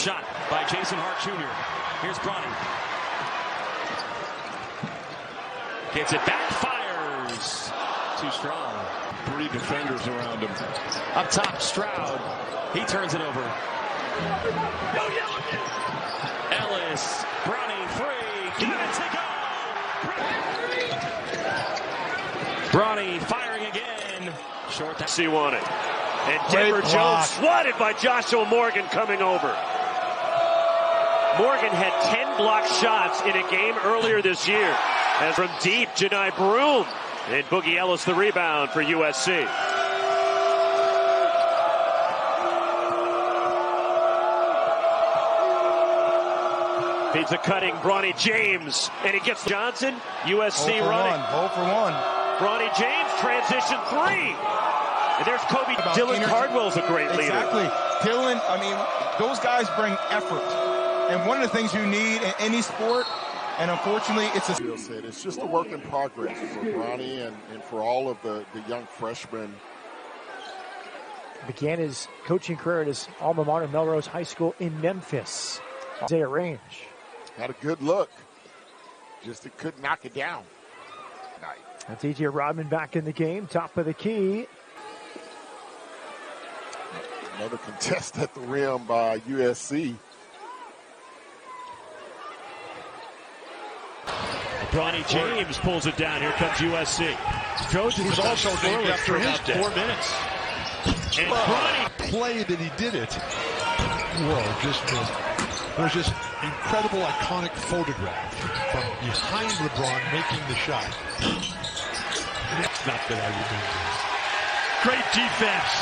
shot by Jason Hart Jr. Here's Bronny. Gets it back, fires. Too strong. 3 defenders around him. Up top, Stroud. He turns it over. Ellis, Bronny, free. Got it to go. Bronny firing again. Short. He won it. And Denver Jones swatted by Joshua Morgan coming over. Morgan had 10 blocked shots in a game earlier this year. And from deep, Janai Broom. And Boogie Ellis the rebound for USC. Feeds a cutting Bronny James. And he gets Johnson. USC running. 0 for 1. Bronny James, transition 3. And there's Kobe. Dylan Cardwell's a great leader. Exactly. Dylan, I mean, those guys bring effort. And one of the things you need in any sport, and unfortunately, it's just a work in progress for Bronny and for all of the young freshmen. Began his coaching career at his alma mater, Melrose High School in Memphis. Isaiah Range. Had a good look. Just it couldn't knock it down. That's E.J. Rodman back in the game, top of the key. Another contest at the rim by USC. Bronny James pulls it down. Here comes USC. Trojans also named after his 4 minutes. And Bronny Play that he did it. There's just incredible iconic photograph from behind LeBron making the shot. It's not that I remember. Great defense.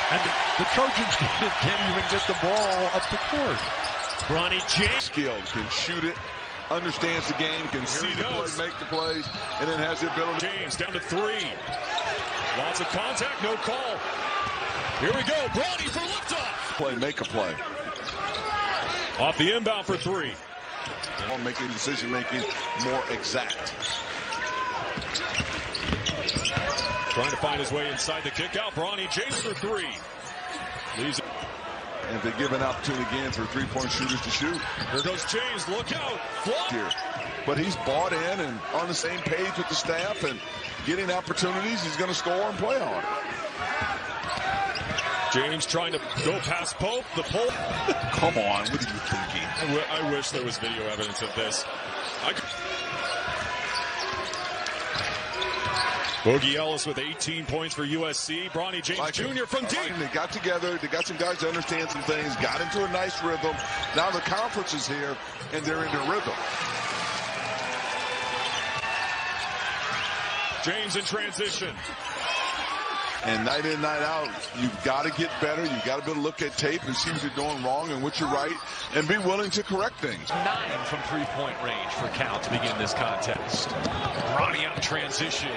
And the Trojans can't even get the ball up the court. Bronny James. Skilled, can shoot it, understands the game, can see the play, make the plays, and then has the ability. James down to 3. Lots of contact, no call. Here we go. Bronny for liftoff. Play, make a play. Off the inbound for 3. Making decision-making more exact. Trying to find his way inside the kick out. Bronny James for 3. Leaves it. And if they give an opportunity again for 3-point shooters to shoot. Here goes James. Look out. Flop. Here. But he's bought in and on the same page with the staff and getting opportunities. He's going to score and play on it. James trying to go past Pope. The pull. Come on. What are you thinking? I wish there was video evidence of this. Boogie Ellis with 18 points for USC. Bronny James Jr. from deep. They got together. They got some guys to understand some things. Got into a nice rhythm. Now the conference is here, and they're into rhythm. James in transition. And night in, night out, you've got to get better. You've got to be able to look at tape and see what you're doing wrong and what you're right, and be willing to correct things. 9 from 3-point range for Cal to begin this contest. Bronny on transition.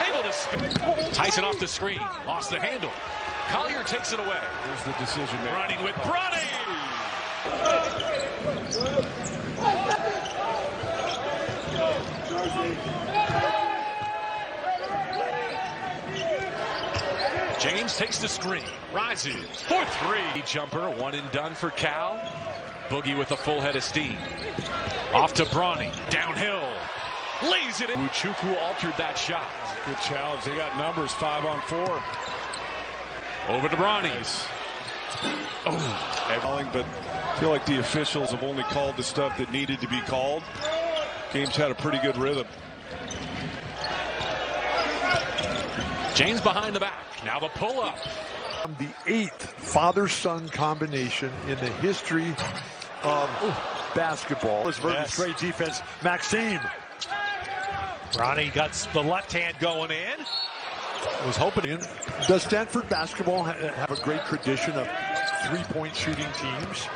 Able to Tyson off the screen. Lost the handle. Collier takes it away. Here's the decision maker. Running with Bronny. James takes the screen, rises for 3. Jumper, 1 and done for Cal. Boogie with a full head of steam. Off to Bronny, downhill, lays it in. Uchukwu altered that shot. Good challenge. They got numbers, 5 on 4. Over to Bronny. But I feel like the officials have only called the stuff that needed to be called. Game's had a pretty good rhythm. James behind the back. Now the pull-up. The 8th father-son combination in the history of basketball. Yes. Great defense. Maxime. Bronny got the left hand going in. Was hoping in. Does Stanford basketball have a great tradition of 3-point shooting teams?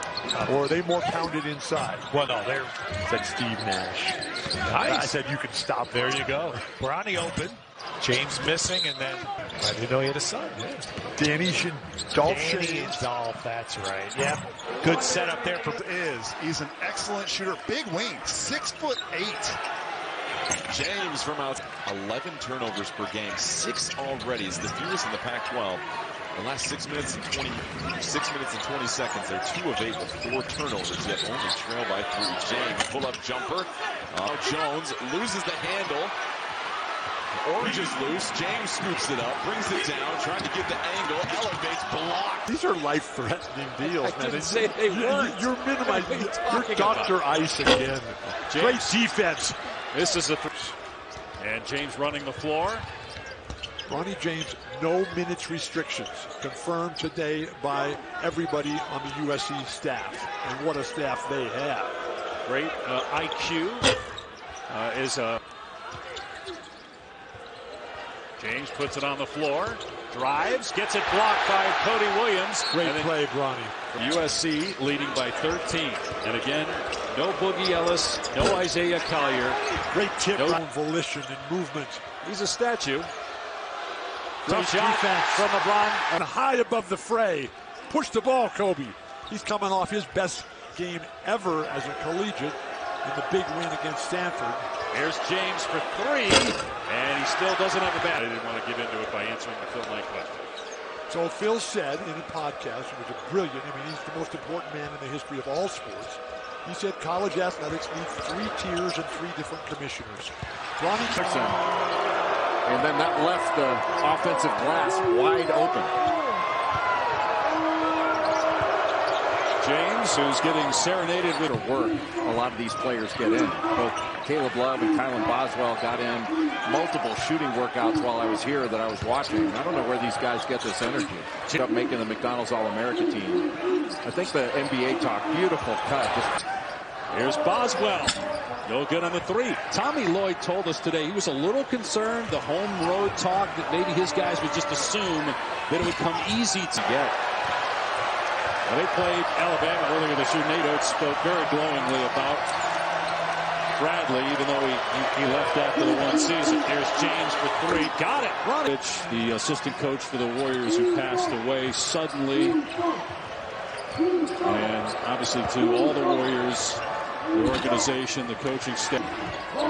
Or are they more pounded inside? Well, no, they're Said Steve Nash. nice. I said you can stop. There you go. Bronny open. James missing, and then I didn't know he had a son. Yeah. Danny Dolph, that's right. Yeah. Good setup there for He's an excellent shooter. Big wing, 6'8". James from out 11 turnovers per game, 6 already. Is the fewest in the Pac-12. The last 6 minutes and 20 seconds. They're 2 of 8 with 4 turnovers, yet only trail by 3. James, pull-up jumper. Jones loses the handle. Orange is loose. James scoops it up, brings it down, trying to get the angle, elevates, blocked. These are life-threatening deals, man. I didn't say they weren't. You're minimizing. You're Dr. Ice again. Great defense. This is a and James running the floor. Bronny James, no minutes restrictions. Confirmed today by everybody on the USC staff. And what a staff they have. Great IQ is a... James puts it on the floor, drives, gets it blocked by Cody Williams. Great play, Bronny. USC leading by 13. And again, no Boogie Ellis, no Isaiah Collier. Great tip, no volition and movement. He's a statue. Tough defense from LeBron. And high above the fray. Push the ball, Kobe. He's coming off his best game ever as a collegiate in the big win against Stanford. Here's James for 3, and he still doesn't have a bat. I didn't want to give into it by answering the Phil Knight question. So Phil said in a podcast, which was brilliant, I mean, he's the most important man in the history of all sports. He said college athletics need 3 tiers and 3 different commissioners. Bronny Jackson. And then that left the offensive glass wide open. James, who's getting serenaded with work. A lot of these players get in. Both Caleb Love and Kylan Boswell got in multiple shooting workouts while I was here that I was watching. I don't know where these guys get this energy. Ended up making the McDonald's All-America team. I think the NBA talk, beautiful cut. Here's Boswell. No good on the 3. Tommy Lloyd told us today he was a little concerned, the home road talk, that maybe his guys would just assume that it would come easy to get. Well, they played Alabama earlier this year. Nate Oates spoke very glowingly about Bradley, even though he left after the 1 season. Here's James for 3. Got it. Bronny, the assistant coach for the Warriors, who passed away suddenly. And obviously to all the Warriors, the organization, the coaching staff.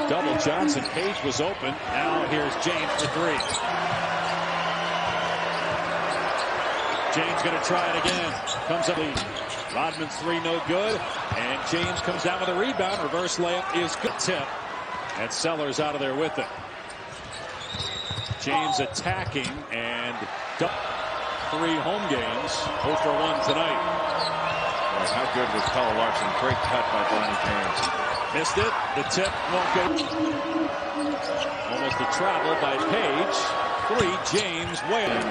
Double Johnson. Page was open. Now here's James for 3. James going to try it again. Comes up. Rodman's 3 no good. And James comes down with a rebound. Reverse layup is good. Tip. And Sellers out of there with it. James attacking and 3 home games. 0 for 1 tonight. Well, how good was Paul Larson? Great cut by Bronny James. Missed it. The tip won't go. Almost a travel by Page. 3, James Whalen.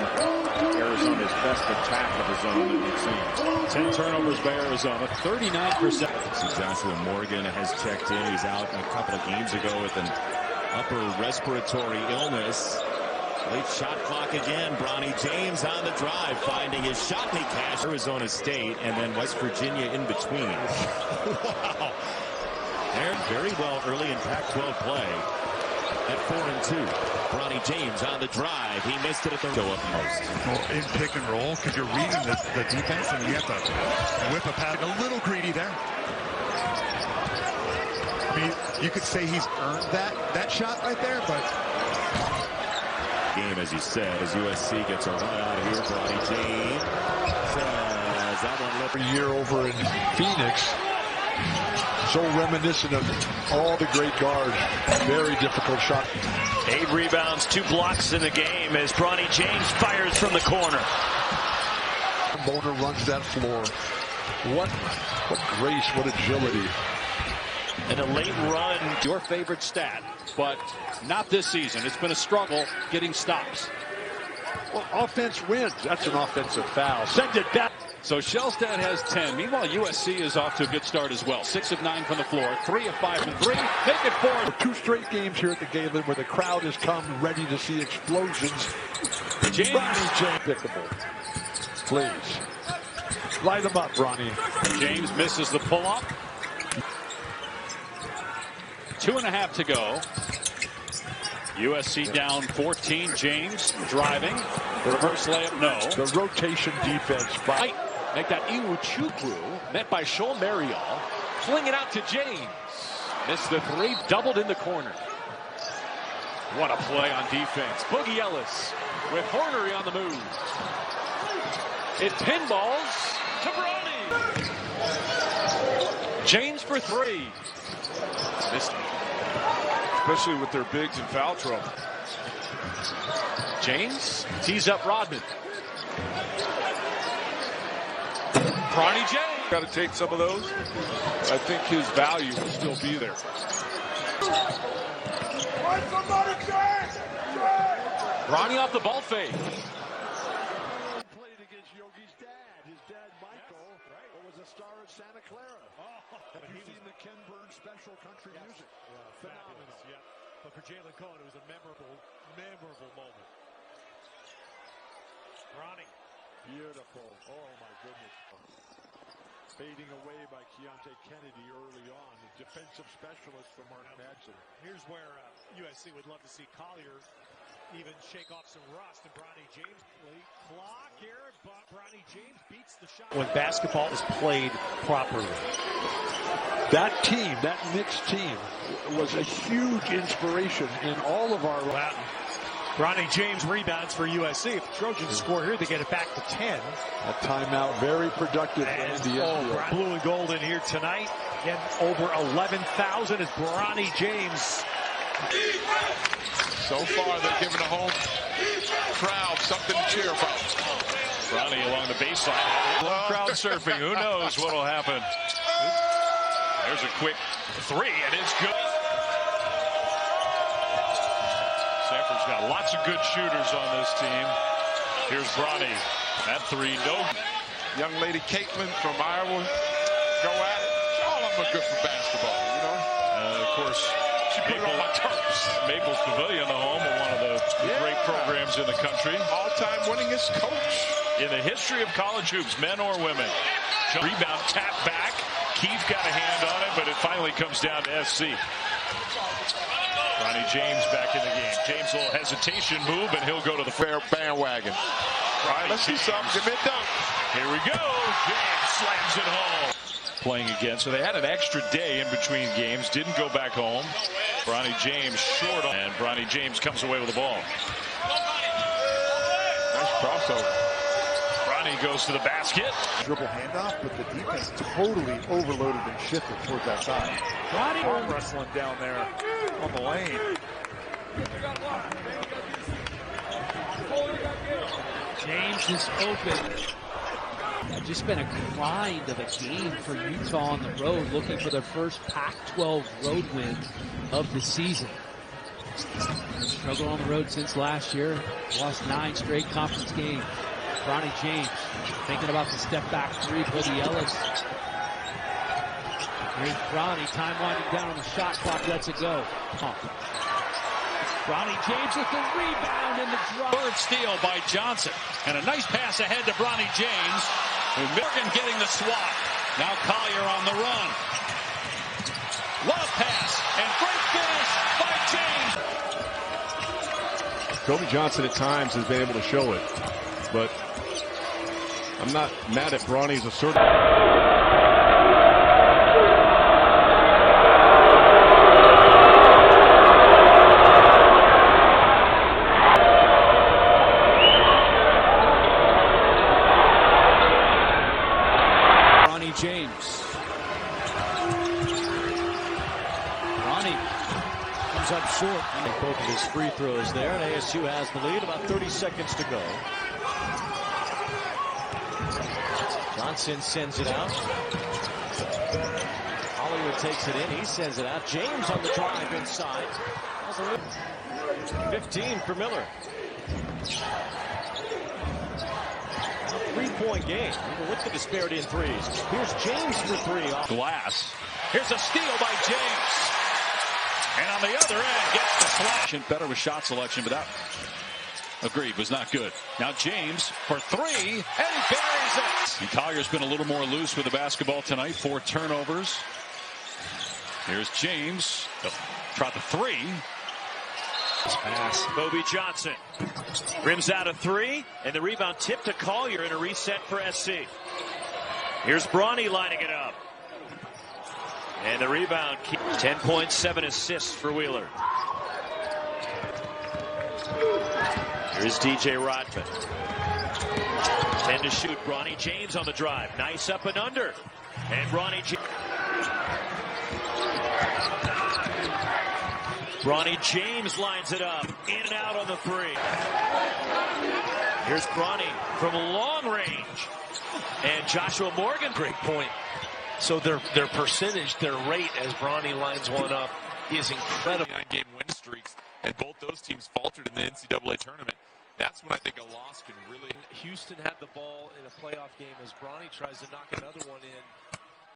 Arizona's best attack of the zone that we've seen. 10 turnovers by Arizona, 39%. So Joshua Morgan has checked in. He's out a couple of games ago with an upper respiratory illness. Late shot clock again. Bronny James on the drive, finding his shot, and he cashed. Arizona State and then West Virginia in between. Wow. They're very well early in Pac-12 play. At 4-2, Bronny James on the drive. He missed it at the go up post. Well, in pick and roll, because you're reading the defense, and you have to whip a pass. A little greedy there. I mean, you could say he's earned that shot right there, but game, as you said, as USC gets a run out of here. Bronny James says that one every year over in Phoenix. So reminiscent of all the great guards. Very difficult shot. 8 rebounds, 2 blocks in the game as Bronny James fires from the corner. Boner runs that floor. What grace, what agility. And a late run, your favorite stat, but not this season. It's been a struggle getting stops. Well, offense wins. That's an offensive foul. Send it back. So Shellstad has 10. Meanwhile, USC is off to a good start as well. 6 of 9 from the floor. 3 of 5 from 3. Make it 4. 2 straight games here at the Galen where the crowd has come ready to see explosions. James. Bronny James. Pickable. Please. Light them up, Bronny. James misses the pull-up. 2.5 to go. USC down 14. James driving. Reverse layup, no. The rotation defense. Make that Iwuchukwu, met by Shoal Marial. Fling it out to James. Missed the 3, doubled in the corner. What a play on defense. Boogie Ellis with Hornery on the move. It pinballs to Bronny. James for three. Especially with their bigs in foul trouble. James tees up Rodman. Bronny James. Got to take some of those. I think his value will still be there. Bronny off the ball fake. Played against Yogi's dad. His dad, Michael, was a star at Santa Clara. Have you seen the Ken Burns special country music? Phenomenal. Yeah. But for Jalen Cohen, it was a memorable moment. Bronny. Beautiful. Oh, my goodness. Fading away by Keontae Kennedy early on, the defensive specialist for Mark Madsen. Here's where USC would love to see Collier even shake off some rust, and Bronny James late clock here, but Bronny James beats the shot. When basketball is played properly. That team, that Knicks team, was a huge inspiration in all of our Latin. Bronny James rebounds for USC. If the Trojans score here, they get it back to 10. A timeout, very productive. Blue and gold in here tonight. Again, over 11,000 is Bronny James. So far, they're giving the home crowd something to cheer about. Bronny along the baseline. Crowd surfing. Who knows what will happen? There's a quick three, and it's good. Sanford's got lots of good shooters on this team. Here's Bronny. That three, no. Young lady Caitlin from Iowa, go at it. All of them are good for basketball, you know. Of course, she put it on my terms. Maples Pavilion, the home of one of the great programs in the country. All-time winningest coach in the history of college hoops, men or women. Rebound, tap back. Keith got a hand on it, but it finally comes down to SC. Bronny James back in the game. James, a little hesitation move, and he'll go to the fair bandwagon. All right, let's see something. Give me a dunk. Here we go. James slams it home. Playing again, so they had an extra day in between games. Didn't go back home. Bronny James short on, and Bronny James comes away with the ball. Nice crossover. Bronny goes to the basket. Dribble handoff, but the defense totally overloaded and shifted towards that side. Bronny arm wrestling down there on the lane. James is open. Just been a grind of a game for Utah on the road, looking for their first Pac-12 road win of the season. Struggled on the road since last year. Lost 9 straight conference games. Bronny James thinking about the step back three. Boogie Ellis. Here's Bronny, time winding down on the shot clock. Lets it go. Bronny James with the rebound and the drop. Third steal by Johnson. And a nice pass ahead to Bronny James. Morgan getting the swat. Now Collier on the run. What a pass. And great finish by James. Kobe Johnson at times has been able to show it. But I'm not mad at Bronny's assertive. James. Bronny comes up short. And both of his free throws there, and ASU has the lead. About 30 seconds to go. Johnson sends it out. Hollywood takes it in. He sends it out. James on the drive inside. 15 for Miller. 3-point game, even with the disparity in threes. Here's James for three. Glass. Here's a steal by James. And on the other end, gets the slash. Better with shot selection, but that, agreed, was not good. Now James for three, and he buries it. And Collier's been a little more loose with the basketball tonight. 4 turnovers. Here's James. Tried the three. Pass. Bobby Johnson rims out a three, and the rebound tipped to Collier in a reset for SC. Here's Bronny lining it up. And the rebound, 10.7 assists for Wheeler. Here's DJ Rodman. 10 to shoot. Bronny James on the drive. Nice up and under. And Bronny James lines it up. In and out on the three. Here's Bronny from long range. And Joshua Morgan. Great point. So their percentage, their rate as Bronny lines one up is incredible. 9-game win streaks, and both those teams faltered in the NCAA tournament. That's when I think a loss can really. Houston had the ball in a playoff game as Bronny tries to knock another one in.